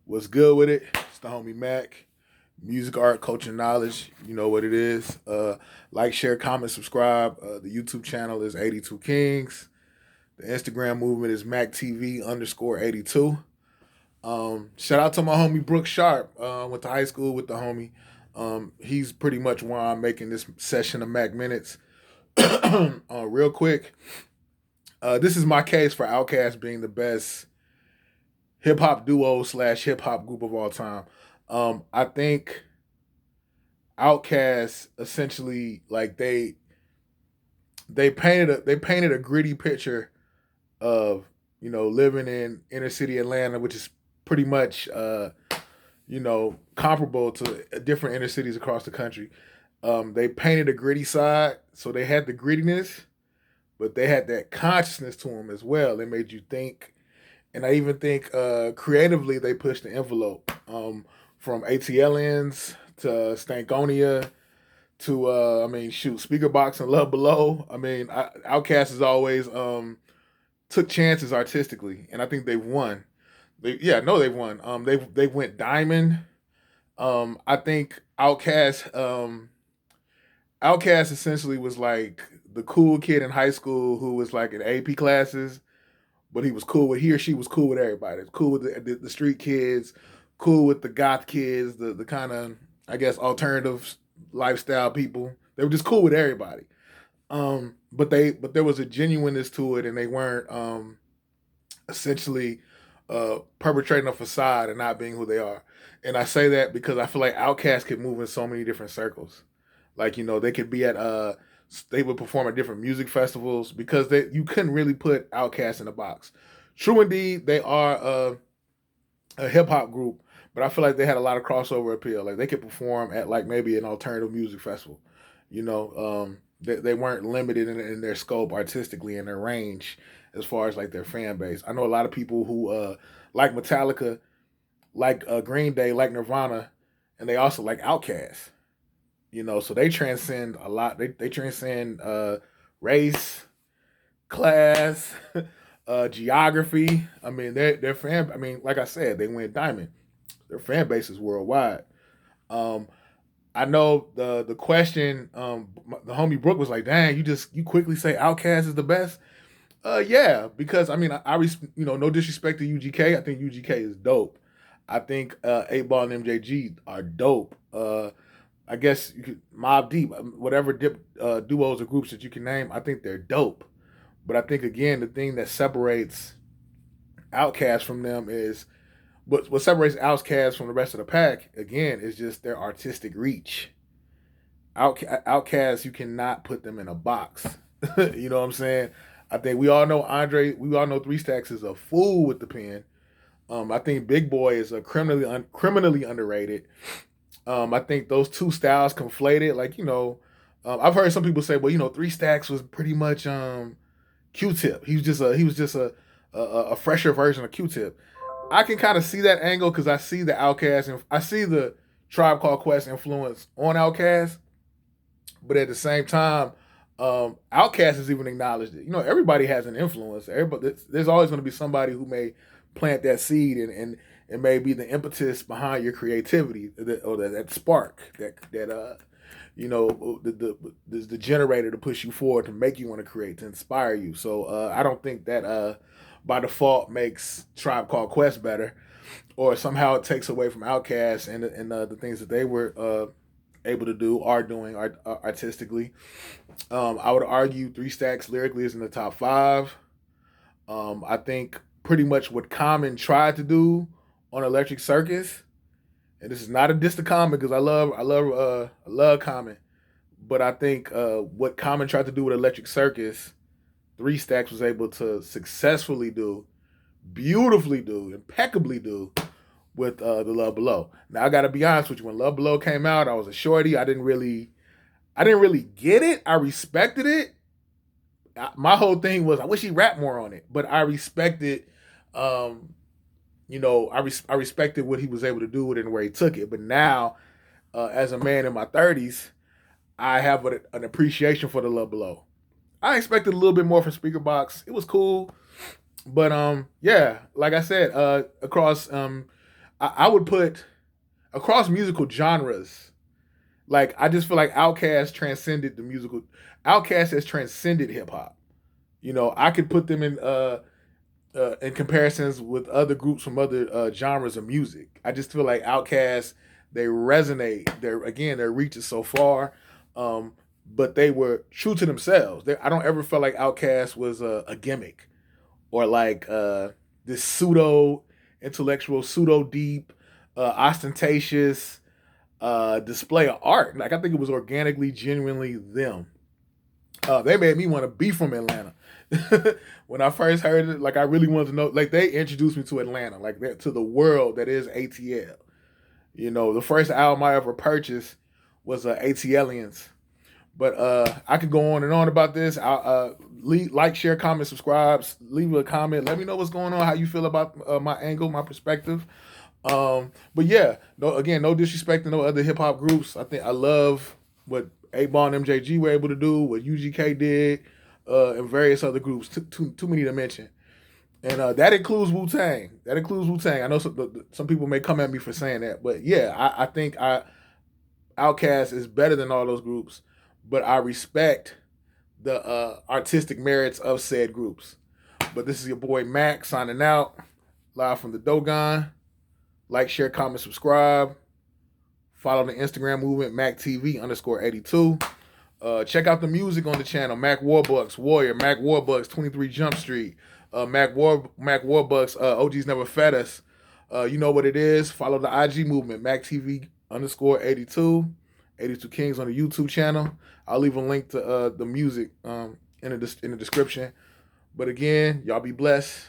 What's good with it? It's the homie Mac. Music, art, culture, knowledge. You know what it is. Like, share, comment, subscribe. The YouTube channel is 82 Kings. The Instagram movement is MACK TV _82. Shout out to my homie Brooke Sharp. Went to high school with the homie. He's pretty much why I'm making this session of Mac Minutes. Real quick, this is my case for Outkast being the best hip hop duo slash hip hop group of all time. I think Outkast essentially like they painted a gritty picture of living in inner city Atlanta, which is pretty much comparable to different inner cities across the country. They painted a gritty side, so they had the grittiness, but they had that consciousness to them as well. They made you think, and I even think creatively they pushed the envelope. From ATLians to Stankonia to Speaker Box and Love Below. Outkast has always took chances artistically, and I think they've won. They've won. They went diamond. I think Outkast essentially was like the cool kid in high school who was like in AP classes, but he or she was cool with everybody. Cool with the street kids, cool with the goth kids, the kind of, I guess, alternative lifestyle people. They were just cool with everybody. But there was a genuineness to it, and they weren't essentially perpetrating a facade and not being who they are. And I say that because I feel like Outkast could move in so many different circles. Like, they could be at they would perform at different music festivals because you couldn't really put Outkast in a box. True indeed, they are a hip hop group, but I feel like they had a lot of crossover appeal. Like they could perform at like maybe an alternative music festival. They weren't limited in their scope artistically and their range as far as like their fan base. I know a lot of people who like Metallica, like Green Day, like Nirvana, and they also like Outkast. So they transcend a lot. They transcend race, class, geography. I mean, their fan. I mean, like I said, they went diamond. Their fan base is worldwide. Um, I know the question. The homie Brooke was like, "Dang, you quickly say Outkast is the best." Yeah, because no disrespect to UGK. I think UGK is dope. I think 8 Ball and MJG are dope. I guess you could Mob Deep, whatever duos or groups that you can name. I think they're dope. But I think again, the thing that separates Outkast from them is what separates Outkast from the rest of the pack. Again, is just their artistic reach. Outkast, you cannot put them in a box. You know what I'm saying? I think we all know Andre. We all know Three Stacks is a fool with the pen. I think Big Boy is a criminally underrated. I think those two styles conflated. Like I've heard some people say, well, Three Stacks was pretty much Q-Tip. He was just a fresher version of Q-Tip. I can kind of see that angle because I see the Outkast and I see the Tribe Called Quest influence on Outkast, but at the same time, Outkast has even acknowledged it. Everybody has an influence. There's always going to be somebody who may plant that seed and may be the impetus behind your creativity or that spark that the generator to push you forward, to make you want to create, to inspire you. So I don't think that by default makes Tribe Called Quest better, or somehow it takes away from Outkast and the things that they were able to do, are doing artistically. I would argue Three Stacks lyrically is in the top five. I think pretty much what Common tried to do on Electric Circus, and this is not a diss to Common because I love Common, but I think what Common tried to do with Electric Circus, Three Stacks was able to successfully do, beautifully do, impeccably do with the Love Below. Now I got to be honest with you, when Love Below came out, I was a shorty. I didn't really get it. I respected it. My whole thing was I wish he rapped more on it, but I respected. I respected what he was able to do with it and where he took it. But now, as a man in my 30s, I have an appreciation for the Love Below. I expected a little bit more from Speaker Box. It was cool, but yeah, like I said, across I would put across musical genres. Like I just feel like Outkast transcended the musical. Outkast has transcended hip hop. You know, I could put them in comparisons with other groups from other genres of music. I just feel like Outkast, they resonate. Their reach is so far, but they were true to themselves. I don't ever feel like Outkast was a gimmick or like this pseudo intellectual, pseudo deep, ostentatious display of art. Like I think it was organically, genuinely them. They made me want to be from Atlanta. When I first heard it, like I really wanted to know. Like they introduced me to Atlanta, like to the world that is ATL. You know, the first album I ever purchased was ATLians. But I could go on and on about this. Like, share, comment, subscribe, leave a comment. Let me know what's going on, how you feel about my angle, my perspective. But yeah, no disrespect to no other hip hop groups. I love what 8Ball and MJG were able to do, what UGK did, and various other groups. Too many to mention. And that includes Wu Tang. I know some people may come at me for saying that, but yeah, I think Outkast is better than all those groups, but I respect the artistic merits of said groups. But this is your boy Mac signing out, live from the Dogon. Like, share, comment, subscribe. Follow the Instagram movement, MacTV_82. Check out the music on the channel, Mac Warbucks, Warrior, Mac Warbucks, 23 Jump Street, Mac Warbucks, OGs Never Fed Us. You know what it is. Follow the IG movement, MacTV_82. 82 Kings on the YouTube channel. I'll leave a link to the music in the description. But again, y'all be blessed.